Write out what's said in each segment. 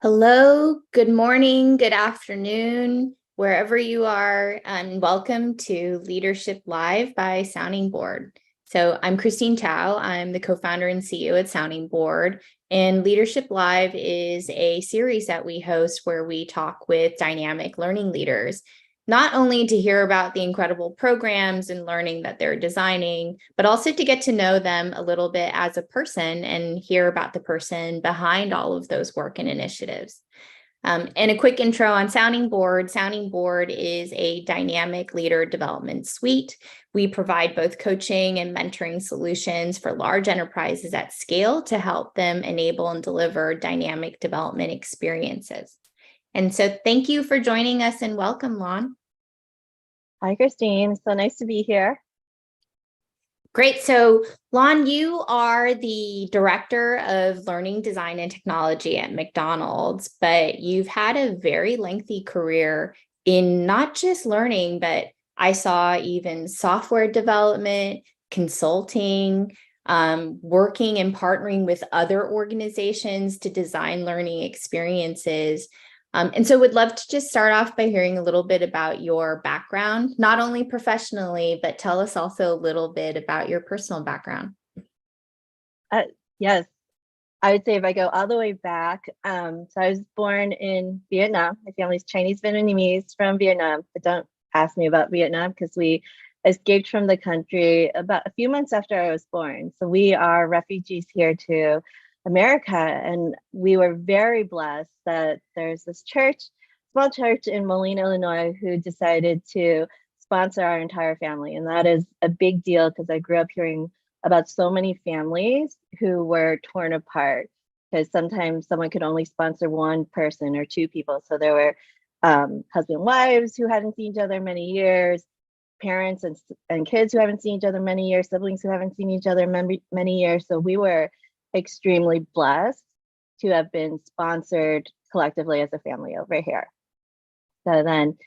Hello, good morning, good afternoon, wherever you are, and welcome to Leadership Live by Sounding Board. So I'm Christine Chow. I'm the co-founder and CEO at Sounding Board, and Leadership Live is a series that we host where we talk with dynamic learning leaders, not only to hear about the incredible programs and learning that they're designing, but also to get to know them a little bit as a person and hear about the person behind all of those work and initiatives. And a quick intro on Sounding Board. Sounding Board is a dynamic leader development suite. We provide both coaching and mentoring solutions for large enterprises at scale to help them enable and deliver dynamic development experiences. And so thank you for joining us and welcome, Lon. Hi, Christine. So nice to be here. Great. So, Lon, you are the Director of Learning Design and Technology at McDonald's, but you've had a very lengthy career in not just learning, but I saw even software development, consulting, working and partnering with other organizations to design learning experiences. And so would love to just start off by hearing a little bit about your background, not only professionally, but tell us also a little bit about your personal background. Yes, I would say if I go all the way back, so I was born in Vietnam. My family's Chinese Vietnamese from Vietnam, but don't ask me about Vietnam because we escaped from the country about a few months after I was born. So we are refugees here to America, and we were very blessed that there's this church, small church in Moline, Illinois, who decided to sponsor our entire family. And that is a big deal because I grew up hearing about so many families who were torn apart because sometimes someone could only sponsor one person or two people. So there were husband and wives who hadn't seen each other many years, parents and kids who haven't seen each other many years, siblings who haven't seen each other many years. So we were extremely blessed to have been sponsored collectively as a family over here. So then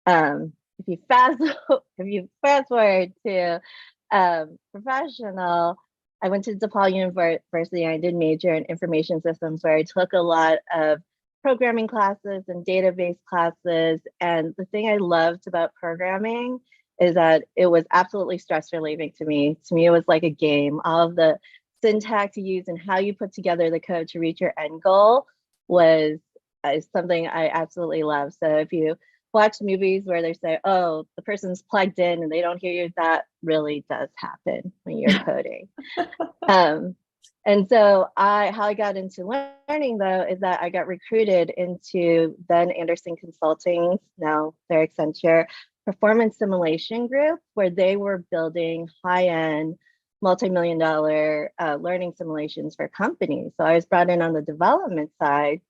if you fast forward to professional, I went to DePaul University and I did major in information systems where I took a lot of programming classes and database classes. And the thing I loved about programming is that it was absolutely stress relieving to me. To me, it was like a game. All of the syntax you use and how you put together the code to reach your end goal was something I absolutely love. So if you watch movies where they say, oh, the person's plugged in and they don't hear you, that really does happen when you're coding. And so how I got into learning, though, is that I got recruited into then Anderson Consulting's, now they're Accenture, performance simulation group, where they were building high-end multi-million-dollar learning simulations for companies. So I was brought in on the development side,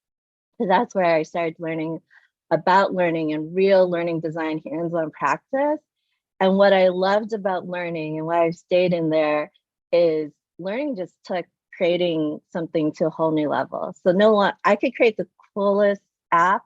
because that's where I started learning about learning and real learning design, hands-on practice. And what I loved about learning and why I've stayed in there is learning just took creating something to a whole new level. So I could create the coolest app,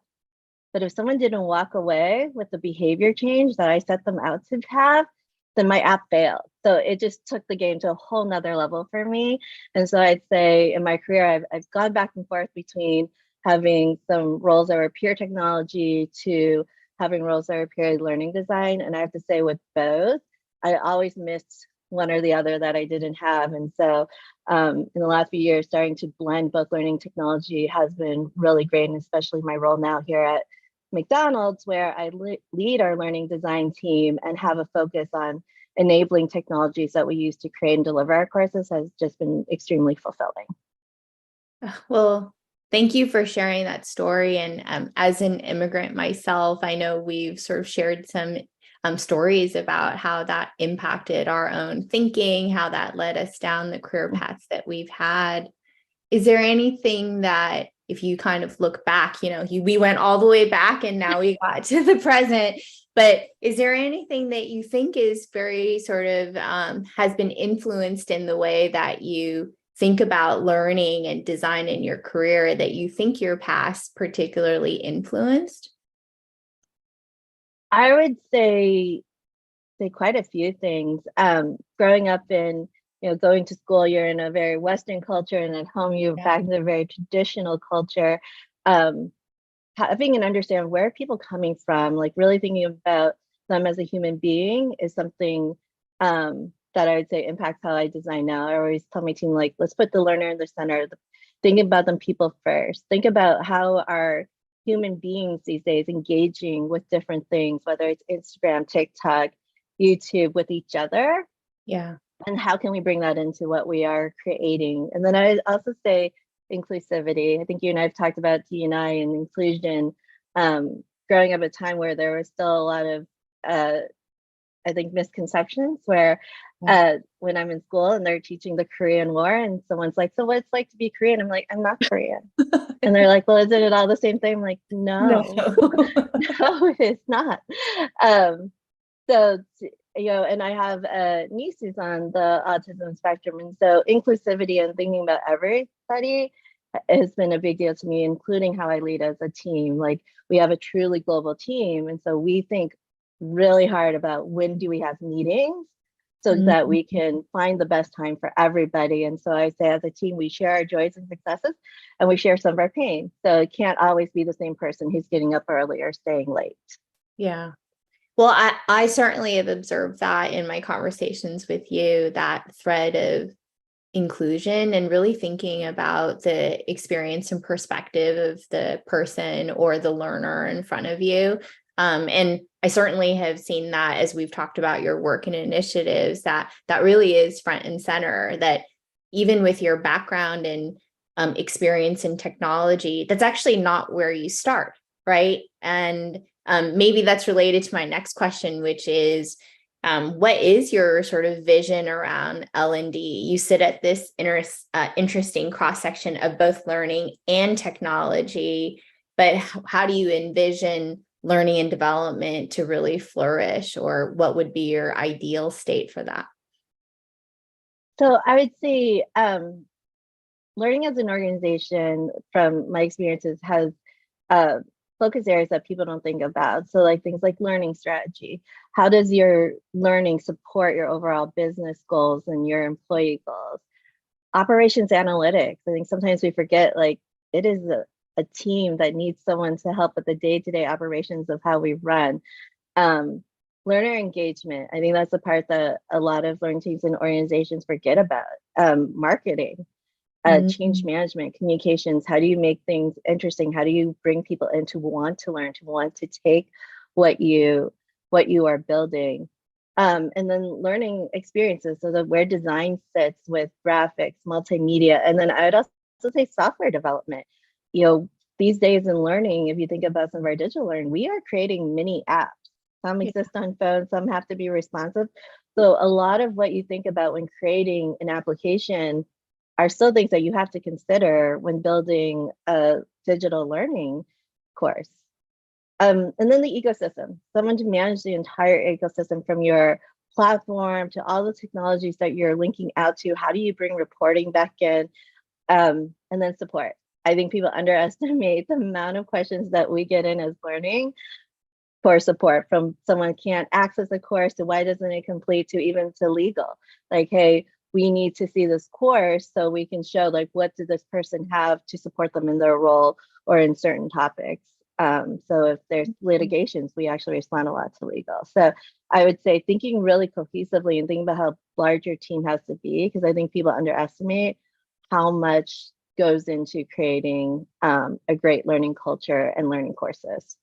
but if someone didn't walk away with the behavior change that I set them out to have, then my app failed. So it just took the game to a whole nother level for me. And so I'd say in my career, I've gone back and forth between having some roles that were pure technology to having roles that were pure learning design. And I have to say with both, I always missed one or the other that I didn't have. And so in the last few years, starting to blend both learning technology has been really great, and especially my role now here at McDonald's, where I lead our learning design team and have a focus on enabling technologies that we use to create and deliver our courses has just been extremely fulfilling. Well, thank you for sharing that story. And as an immigrant myself, I know we've sort of shared some stories about how that impacted our own thinking, how that led us down the career paths that we've had. Is there anything that, if you kind of look back, we went all the way back and now we got to the present, but is there anything that you think is very sort of has been influenced in the way that you think about learning and design in your career that you think your past particularly influenced? I would say quite a few things. Growing up in going to school, you're in a very Western culture, and at home, you're back in a very traditional culture. having an understand where are people coming from, like really thinking about them as a human being is something that I would say impacts how I design now. I always tell my team, like, let's put the learner in the center. Think about them people first. Think about how are human beings these days engaging with different things, whether it's Instagram, TikTok, YouTube, with each other. Yeah. And how can we bring that into what we are creating? And then I also say inclusivity. I think you and I have talked about D&I and inclusion, growing up at a time where there was still a lot of, I think, misconceptions where when I'm in school and they're teaching the Korean War and someone's like, so what it's like to be Korean? I'm like, I'm not Korean. And they're like, well, isn't it all the same thing? I'm like, No. no, no, it is not. So, and I have a niece who's on the autism spectrum. And so inclusivity and thinking about everybody has been a big deal to me, including how I lead as a team. Like, we have a truly global team. And so we think really hard about when do we have meetings so that we can find the best time for everybody. And so I say as a team, we share our joys and successes and we share some of our pain. So it can't always be the same person who's getting up early or staying late. Yeah. Well, I certainly have observed that in my conversations with you, that thread of inclusion and really thinking about the experience and perspective of the person or the learner in front of you. And I certainly have seen that as we've talked about your work and initiatives, that really is front and center, that even with your background and experience in technology, that's actually not where you start, right? And maybe that's related to my next question, which is, what is your sort of vision around L&D? You sit at this interesting cross-section of both learning and technology, but how do you envision learning and development to really flourish, or what would be your ideal state for that? So I would say learning as an organization, from my experiences, has focus areas that people don't think about. So like things like learning strategy. How does your learning support your overall business goals and your employee goals? Operations analytics. I think sometimes we forget, like, it is a team that needs someone to help with the day-to-day operations of how we run. Learner engagement. I think that's the part that a lot of learning teams and organizations forget about. Marketing. Change management, communications. How do you make things interesting? How do you bring people in to want to learn, to want to take what you are building? And then learning experiences, so that where design sits with graphics, multimedia, and then I would also say software development. These days in learning, if you think about some of our digital learning, we are creating mini apps. Some exist on phones, some have to be responsive. So a lot of what you think about when creating an application are still things that you have to consider when building a digital learning course. And then the ecosystem, someone to manage the entire ecosystem from your platform to all the technologies that you're linking out to. How do you bring reporting back in? And then support. I think people underestimate the amount of questions that we get in as learning for support, from someone can't access a course to why doesn't it complete, to even to legal. Like, hey, we need to see this course so we can show, like, what does this person have to support them in their role or in certain topics. So if there's litigations, we actually respond a lot to legal. So I would say thinking really cohesively and thinking about how large your team has to be, because I think people underestimate how much goes into creating a great learning culture and learning courses.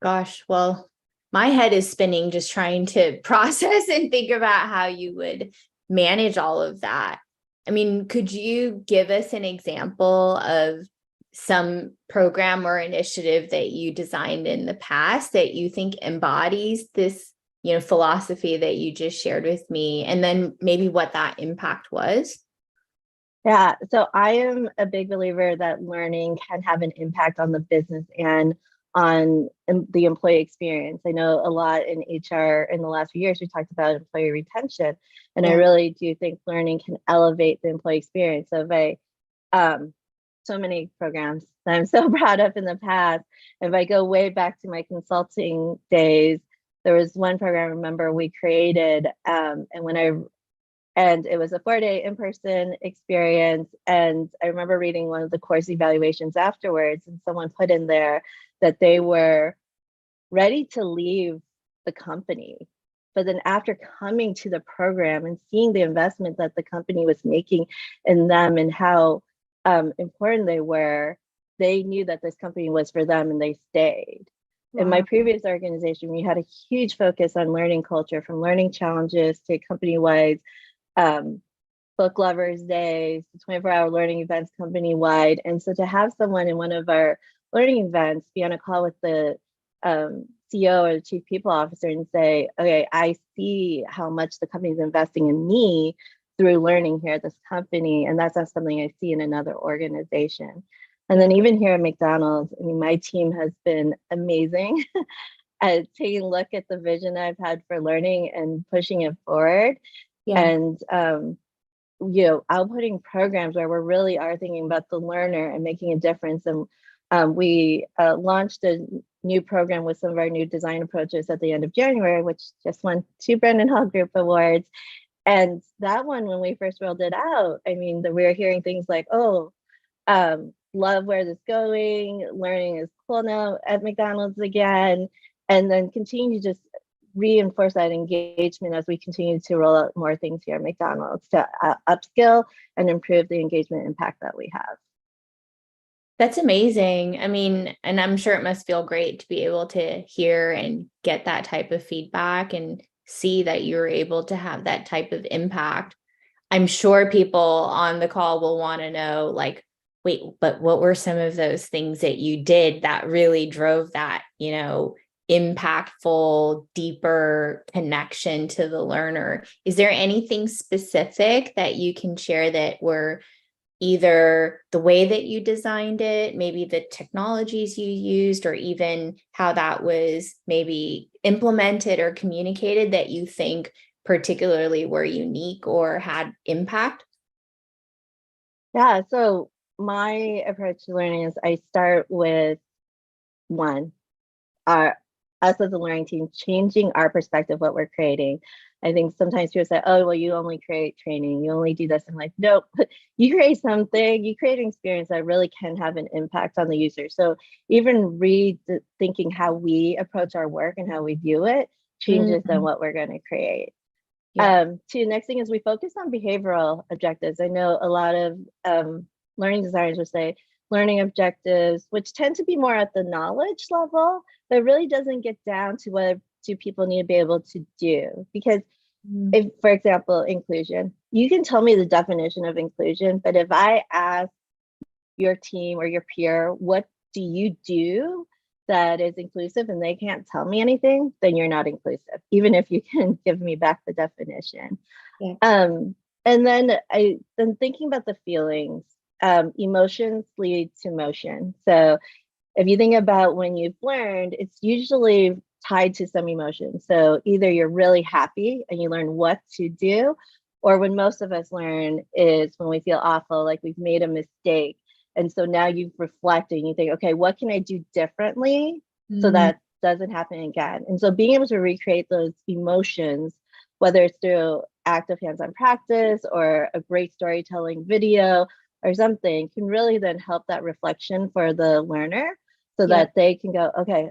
Gosh, well, my head is spinning just trying to process and think about how you would manage all of that. I mean, could you give us an example of some program or initiative that you designed in the past that you think embodies this, philosophy that you just shared with me, and then maybe what that impact was? Yeah, so I am a big believer that learning can have an impact on the business and on the employee experience. I know a lot in HR in the last few years, we talked about employee retention, and I really do think learning can elevate the employee experience. So if so many programs that I'm so proud of in the past, if I go way back to my consulting days, there was one program I remember we created, and when I And it was a 4-day in-person experience. And I remember reading one of the course evaluations afterwards, and someone put in there that they were ready to leave the company. But then after coming to the program and seeing the investment that the company was making in them and how important they were, they knew that this company was for them and they stayed. Wow. In my previous organization, we had a huge focus on learning culture, from learning challenges to company-wide book lovers days, 24-hour learning events company-wide. And so to have someone in one of our learning events be on a call with the CEO or the chief people officer and say, okay, I see how much the company is investing in me through learning here at this company. And that's not something I see in another organization. And then even here at McDonald's, I mean, my team has been amazing at taking a look at the vision I've had for learning and pushing it forward. Yeah. And outputting programs where we really are thinking about the learner and making a difference. And we launched a new program with some of our new design approaches at the end of January, which just won 2 Brennan Hall Group Awards. And that one, when we first rolled it out, I mean, we were hearing things like, oh, love where this is going, learning is cool now at McDonald's again, and then continue to just reinforce that engagement as we continue to roll out more things here at McDonald's to upskill and improve the engagement impact that we have. That's amazing. I mean, and I'm sure it must feel great to be able to hear and get that type of feedback and see that you're able to have that type of impact. I'm sure people on the call will want to know, like, wait, but what were some of those things that you did that really drove that, impactful, deeper connection to the learner? Is there anything specific that you can share that were either the way that you designed it, maybe the technologies you used, or even how that was maybe implemented or communicated that you think particularly were unique or had impact? Yeah, so my approach to learning is I start with us as a learning team, changing our perspective, what we're creating. I think sometimes people say, oh, well, you only create training, you only do this. I'm like, nope, you create something, you create an experience that really can have an impact on the user. So even rethinking how we approach our work and how we view it changes than what we're going to create. Yeah. Next thing is we focus on behavioral objectives. I know a lot of learning designers would say learning objectives, which tend to be more at the knowledge level, but really doesn't get down to what do people need to be able to do. Because if, for example, inclusion, you can tell me the definition of inclusion, but if I ask your team or your peer, what do you do that is inclusive, and they can't tell me anything, then you're not inclusive, even if you can give me back the definition. Yeah. And then thinking about the feelings, emotions lead to motion. So if you think about when you've learned, it's usually tied to some emotion. So either you're really happy and you learn what to do, or when most of us learn is when we feel awful, like we've made a mistake. And so now you reflect and you think, okay, what can I do differently so that doesn't happen again? And so being able to recreate those emotions, whether it's through active hands-on practice or a great storytelling video or something, can really then help that reflection for the learner so that they can go, okay,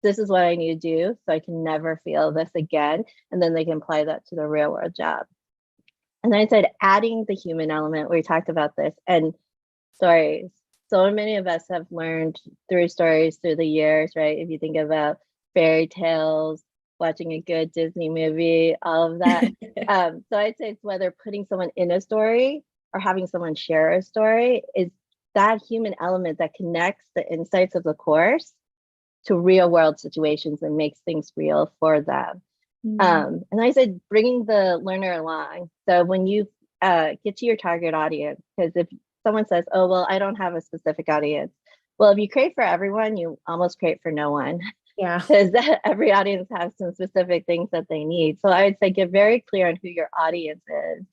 this is what I need to do so I can never feel this again. And then they can apply that to the real world job. And then I said, adding the human element, we talked about this, and stories. So many of us have learned through stories through the years, right? If you think about fairy tales, watching a good Disney movie, all of that. So I'd say it's whether putting someone in a story or having someone share a story, is that human element that connects the insights of the course to real world situations and makes things real for them. And I said, bringing the learner along. So when you get to your target audience, because if someone says, oh, well, I don't have a specific audience. Well, if you create for everyone, you almost create for no one. Yeah. Because every audience has some specific things that they need. So I would say get very clear on who your audience is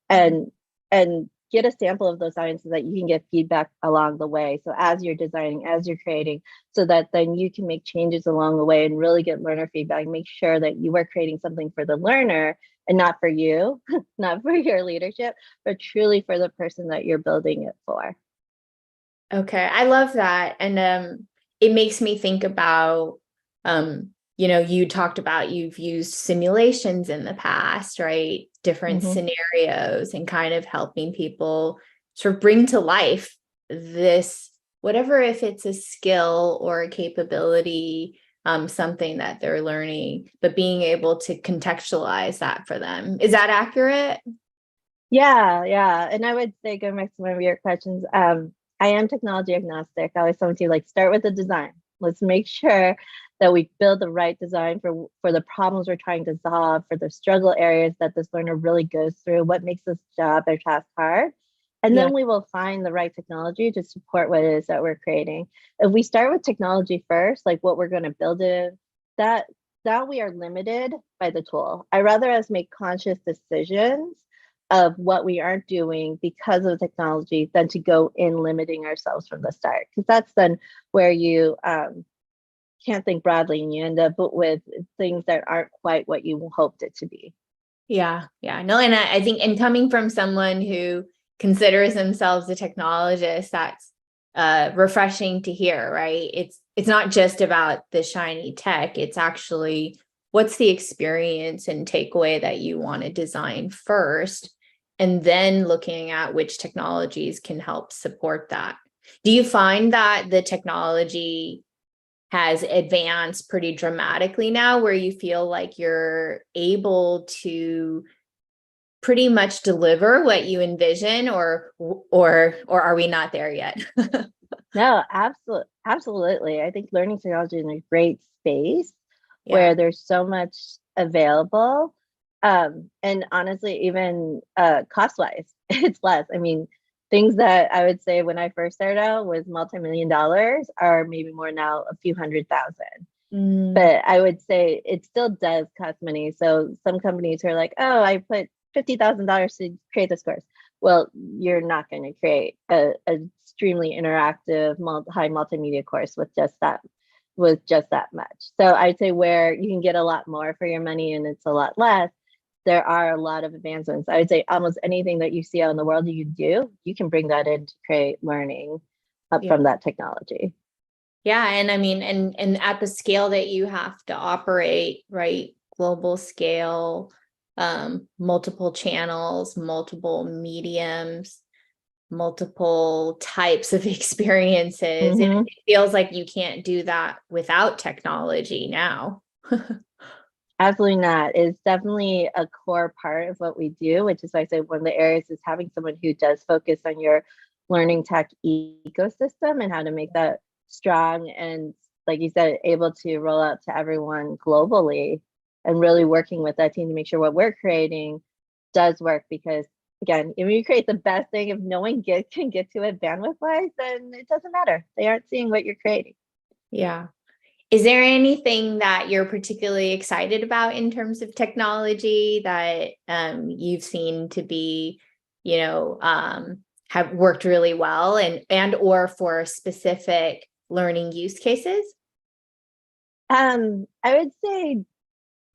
and get a sample of those signs so that you can get feedback along the way. So as you're designing, as you're creating, so that then you can make changes along the way and really get learner feedback, make sure that you are creating something for the learner and not for you, not for your leadership, but truly for the person that you're building it for. Okay, I love that. And it makes me think about, you talked about you've used simulations in the past, right? Different scenarios and kind of helping people sort of bring to life this, whatever, if it's a skill or a capability, something that they're learning, but being able to contextualize that for them. Is that accurate? Yeah. And I would say, going back to one of your questions, I am technology agnostic. I always tell to like start with the design. Let's make sure that we build the right design for the problems we're trying to solve, for the struggle areas that this learner really goes through, what makes this job or task hard. And Yeah. then we will find the right technology to support what it is that we're creating. If we start with technology first, like what we're going to build in, that we are limited by the tool. I rather us make conscious decisions of what we aren't doing because of technology than to go in limiting ourselves from the start, because that's then where you can't think broadly and you end up with things that aren't quite what you hoped it to be. Yeah. No, and I think, and coming from someone who considers themselves a technologist, that's refreshing to hear, right? It's not just about the shiny tech. It's actually what's the experience and takeaway that you want to design first, and then looking at which technologies can help support that. Do you find that the technology has advanced pretty dramatically now, where you feel like you're able to pretty much deliver what you envision, or are we not there yet? No, absolutely. I think learning technology is in a great space Yeah. where there's so much available. And honestly, even cost-wise, it's less. I mean, things that I would say when I first started out was multi-million dollars are maybe more now a few $100,000. But I would say it still does cost money. So some companies are like, oh, I put $50,000 to create this course. Well, you're not going to create a extremely interactive, high multimedia course with just that much. So I'd say where you can get a lot more for your money and it's a lot less, there are a lot of advancements. I would say almost anything that you see out in the world you do, you can bring that in to create learning Yeah. from that technology. Yeah. And I mean, and at the scale that you have to operate, right? Global scale, multiple channels, multiple mediums, multiple types of experiences. It feels like you can't do that without technology now. Absolutely not. It's definitely a core part of what we do, which is why I say one of the areas is having someone who does focus on your learning tech ecosystem and how to make that strong and, like you said, able to roll out to everyone globally, and really working with that team to make sure what we're creating does work. Because again, if you create the best thing, if no one can get to it bandwidth wise, then it doesn't matter. They aren't seeing what you're creating. Yeah. Is there anything that you're particularly excited about in terms of technology that you've seen to be, have worked really well, and or for specific learning use cases? I would say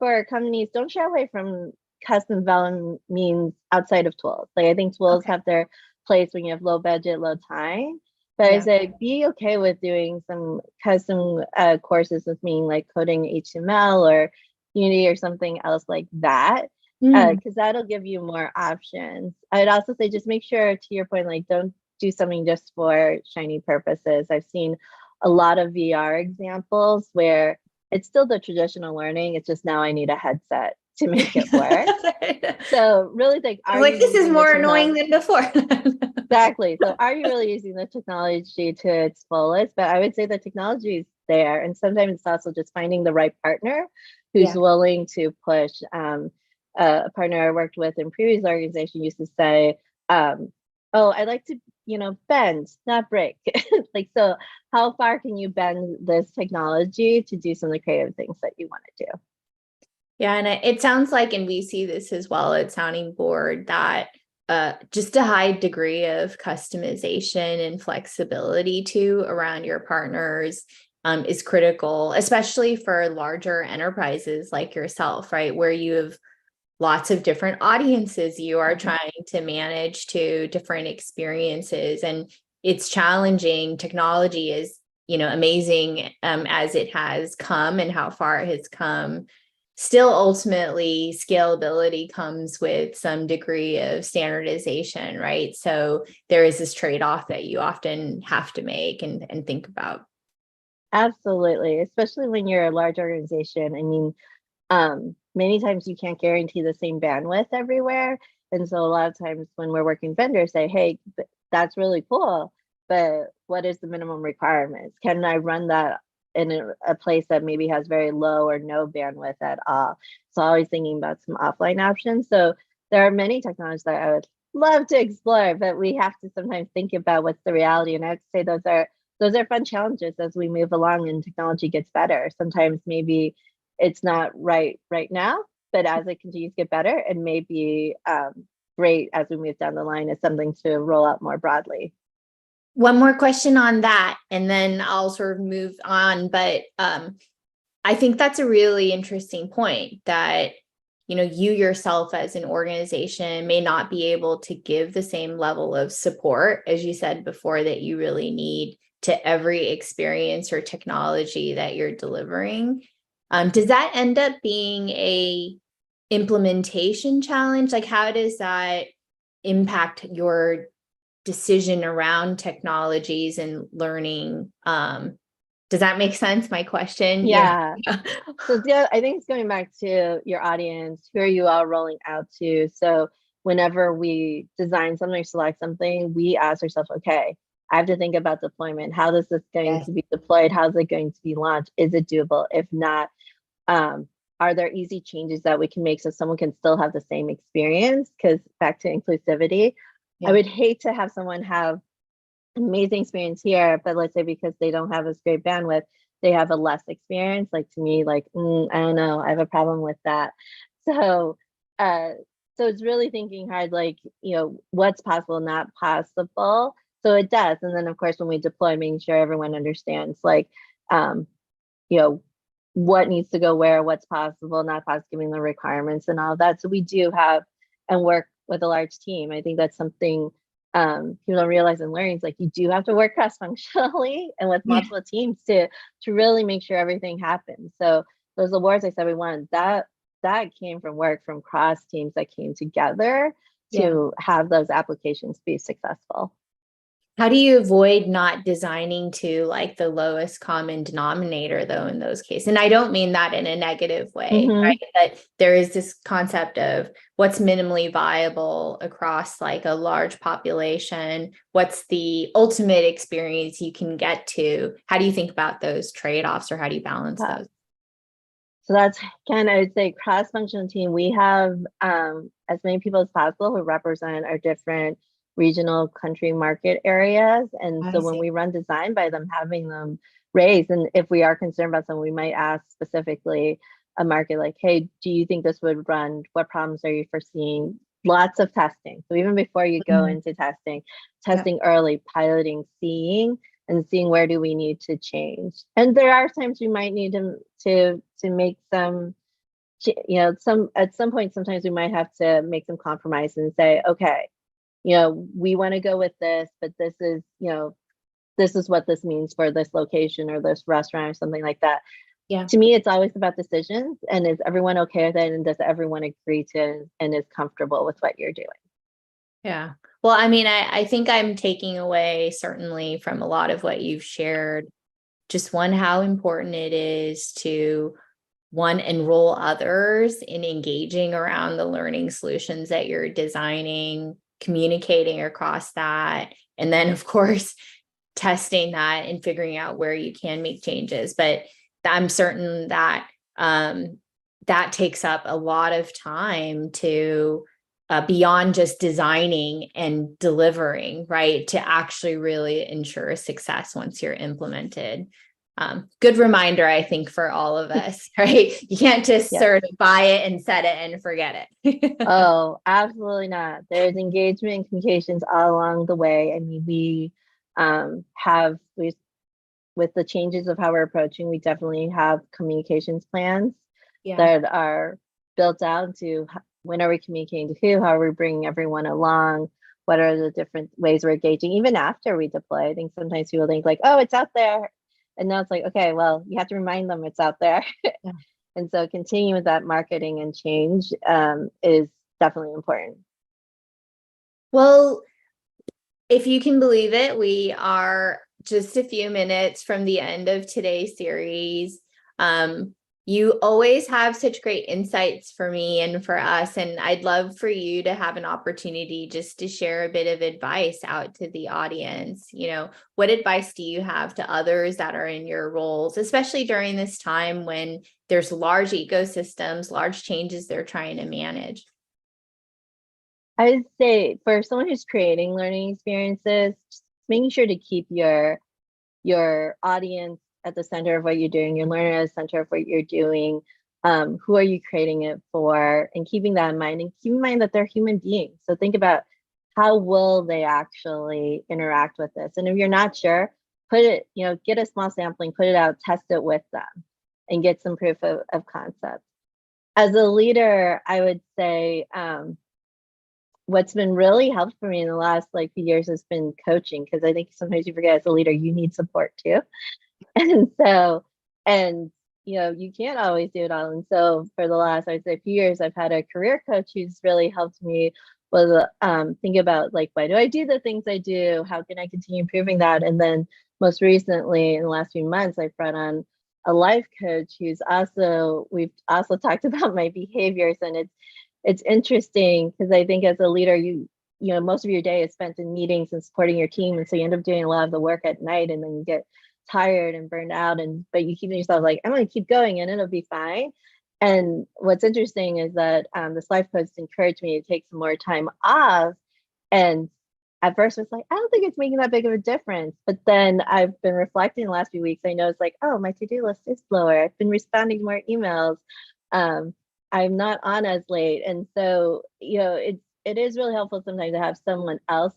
for companies, don't shy away from custom development means outside of tools. Like I think tools Okay. have their place when you have low budget, low time. But I Yeah. say be okay with doing some custom courses with me, like coding HTML or Unity or something else like that, because that'll give you more options. I'd also say just make sure, to your point, like don't do something just for shiny purposes. I've seen a lot of VR examples where it's still the traditional learning. It's just now I need a headset to make it work. So really think, I'm are like, you this is using the more annoying technology? than before. Exactly. So are you really using the technology to its fullest? But I would say the technology is there. And sometimes it's also just finding the right partner who's Yeah. willing to push. A partner I worked with in previous organization used to say, oh, I like to, bend, not break. Like, so how far can you bend this technology to do some of the creative things that you want to do? Yeah, and it sounds like, and we see this as well at Sounding Board, that just a high degree of customization and flexibility too around your partners is critical, especially for larger enterprises like yourself, right? Where you have lots of different audiences you are trying to manage to different experiences. And it's challenging. Technology is, amazing as it has come and how far it has come. Still, ultimately, scalability comes with some degree of standardization, right? So there is this trade-off that you often have to make and think about. Absolutely, especially when you're a large organization. I mean, many times you can't guarantee the same bandwidth everywhere. And so a lot of times when we're working vendors say, hey, that's really cool, but what is the minimum requirements? Can I run that in a place that maybe has very low or no bandwidth at all? So always thinking about some offline options. So there are many technologies that I would love to explore, but we have to sometimes think about what's the reality. And I'd say those are fun challenges as we move along and technology gets better. Sometimes maybe it's not right now, but as it continues to get better, it may be great as we move down the line as something to roll out more broadly. One more question on that, and then I'll sort of move on. But I think that's a really interesting point that, you yourself as an organization may not be able to give the same level of support, as you said before, that you really need to every experience or technology that you're delivering. Does that end up being a implementation challenge? Like, how does that impact your decision around technologies and learning? Does that make sense? My question? Yeah. So yeah, I think it's going back to your audience. Who are you all rolling out to? So whenever we design something, select something, we ask ourselves, okay, I have to think about deployment. How is this going to be deployed? How's it going to be launched? Is it doable? If not, are there easy changes that we can make so someone can still have the same experience? Because back to inclusivity, I would hate to have someone have amazing experience here, but let's say because they don't have this great bandwidth, they have a less experience. Like to me, like, I don't know, I have a problem with that. So, so it's really thinking hard, like, what's possible, not possible. So it does. And then of course, when we deploy, making sure everyone understands, like, what needs to go where, what's possible, not possible, giving the requirements and all of that. So we do have and work with a large team. I think that's something people don't realize in learning. It's like you do have to work cross-functionally and with multiple teams to really make sure everything happens. So those awards I said we won, that came from work from cross teams that came together to have those applications be successful. How do you avoid not designing to like the lowest common denominator though in those cases? And I don't mean that in a negative way, right? But there is this concept of what's minimally viable across like a large population. What's the ultimate experience you can get to? How do you think about those trade-offs or how do you balance those? So that's, again, I would say cross-functional team. We have as many people as possible who represent our different regional country market areas. And so when we run design by them, having them raise, and if we are concerned about something, we might ask specifically a market like, hey, do you think this would run? What problems are you foreseeing? Lots of testing. So even before you go into testing early, piloting, seeing where do we need to change. And there are times we might need to make some, at some point, sometimes we might have to make some compromise and say, okay, we want to go with this, but this is, this is what this means for this location or this restaurant or something like that. Yeah. To me, it's always about decisions, and is everyone okay with it? And does everyone agree to and is comfortable with what you're doing? Yeah. Well, I mean, I think I'm taking away certainly from a lot of what you've shared, just one, how important it is to enroll others in engaging around the learning solutions that you're designing, communicating across that, and then of course testing that and figuring out where you can make changes. But I'm certain that that takes up a lot of time to beyond just designing and delivering, right, to actually really ensure success once you're implemented. good reminder, I think, for all of us, right? You can't just Yeah. sort of buy it and set it and forget it. Oh, absolutely not. There's engagement and communications all along the way. I mean, we with the changes of how we're approaching, we definitely have communications plans that are built out to when are we communicating to who, how are we bringing everyone along, what are the different ways we're engaging, even after we deploy. I think sometimes people think like, oh, it's out there. And now it's like, okay, well, you have to remind them it's out there. Yeah. And so continuing with that marketing and change is definitely important. Well, if you can believe it, we are just a few minutes from the end of today's series. You always have such great insights for me and for us, and I'd love for you to have an opportunity just to share a bit of advice out to the audience. What advice do you have to others that are in your roles, especially during this time when there's large ecosystems, large changes they're trying to manage? I would say for someone who's creating learning experiences, just making sure to keep your audience at the center of what you're doing, your learner at the center of what you're doing, who are you creating it for, and keeping that in mind, and keep in mind that they're human beings. So think about how will they actually interact with this. And if you're not sure, put it, get a small sampling, put it out, test it with them, and get some proof of concept. As a leader, I would say, what's been really helpful for me in the last few years has been coaching, because I think sometimes you forget as a leader, you need support too. And so, and you can't always do it all. And so for the last, I'd say few years, I've had a career coach who's really helped me with think about why do I do the things I do? How can I continue improving that? And then most recently in the last few months, I've brought on a life coach we've also talked about my behaviors. And it's interesting because I think as a leader, most of your day is spent in meetings and supporting your team. And so you end up doing a lot of the work at night, and then you get tired and burned out, but you keep yourself I'm going to keep going and it'll be fine. And what's interesting is that this life coach encouraged me to take some more time off. And at first I was I don't think it's making that big of a difference. But then I've been reflecting the last few weeks. I noticed oh, my to-do list is lower. I've been responding to more emails. I'm not on as late. And so, it is really helpful sometimes to have someone else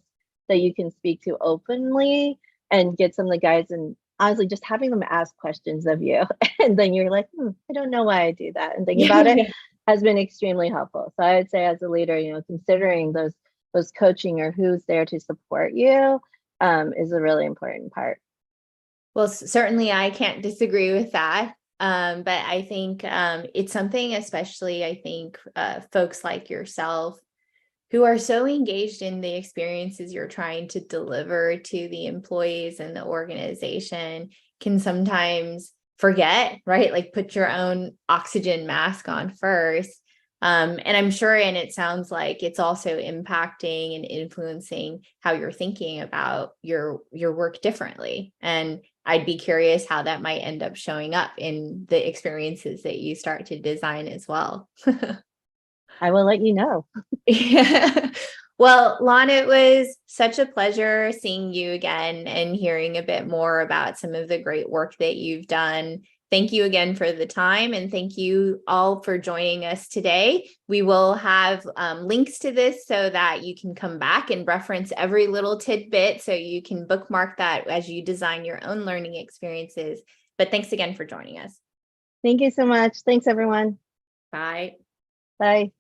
that you can speak to openly and get some of the guides, and honestly just having them ask questions of you. And then you're I don't know why I do that. And thinking about it has been extremely helpful. So I would say as a leader, considering those coaching or who's there to support you is a really important part. Well, certainly I can't disagree with that. But I think it's something, especially I think folks like yourself who are so engaged in the experiences you're trying to deliver to the employees and the organization can sometimes forget, right? Put your own oxygen mask on first. And I'm sure, and it sounds like it's also impacting and influencing how you're thinking about your work differently. And I'd be curious how that might end up showing up in the experiences that you start to design as well. I will let you know. Yeah. Well, Lon, it was such a pleasure seeing you again and hearing a bit more about some of the great work that you've done. Thank you again for the time, and thank you all for joining us today. We will have links to this so that you can come back and reference every little tidbit so you can bookmark that as you design your own learning experiences. But thanks again for joining us. Thank you so much. Thanks, everyone. Bye. Bye.